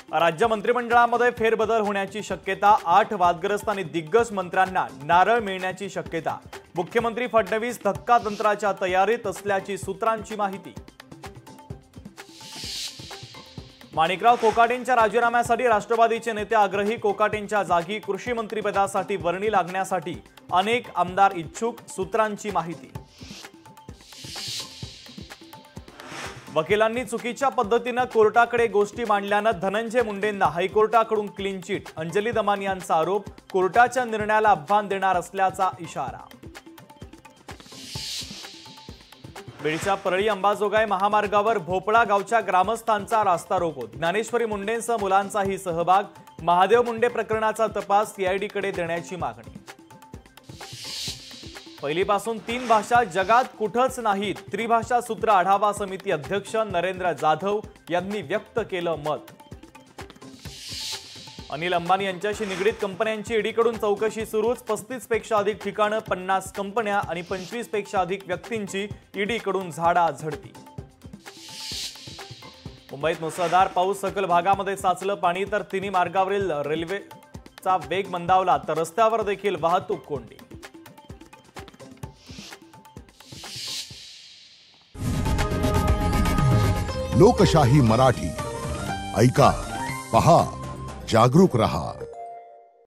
राज्य मंत्रिमंडळामध्ये फेरबदल होण्याची शक्यता। 8 वादग्रस्त आणि दिग्गज मंत्र्यांना नारळ मिळण्याची शक्यता। मुख्यमंत्री फडणवीस धक्कातंत्राच्या तयारीत असल्याची सूत्रांची माहिती। माणिकराव कोकाटेंच्या राजीनाम्यासाठी राष्ट्रवादीचे नेते आग्रही। कोकाटेंच्या जागी कृषी मंत्रिपदासाठी वर्णी लागण्यासाठी अनेक आमदार इच्छुक, सूत्रांची माहिती। वकिलांनी चुकीच्या पद्धतीने कोर्टाकडे गोष्टी मांडल्याने धनंजय मुंडेंना हायकोर्टाकडून क्लीन चिट। अंजली दमानी यांचा आरोप, कोर्टाच्या निर्णयाला आव्हान देणार असल्याचा इशारा। बीडच्या परळी अंबाजोगाई महामार्गावर भोपळा गावच्या ग्रामस्थांचा रास्ता रोको। ज्ञानेश्वरी मुंडेंसह मुलांचाही सहभाग। महादेव मुंडे प्रकरणाचा तपास सीआयडीकडे देण्याची मागणी। पहिलीपासून 3 भाषा जगात कुठंच नाहीत, त्रिभाषा सूत्र आढावा समिती अध्यक्ष नरेंद्र जाधव यांनी व्यक्त केलं मत। अनिल अंबानी यांच्याशी निगडीत कंपन्यांची ईडीकडून चौकशी सुरूच। 35 पेक्षा अधिक ठिकाणं, 50 कंपन्या आणि 25 पेक्षा अधिक व्यक्तींची ईडीकडून झाडाझडती। मुंबईत मुसळधार पाऊस, सकल भागामध्ये साचलं पाणी, तर तिन्ही मार्गावरील रेल्वेचा वेग मंदावला, तर रस्त्यावर देखील वाहतूक कोंडी। लोकशाही मराठी ऐका, पहा, जागरूक रहा।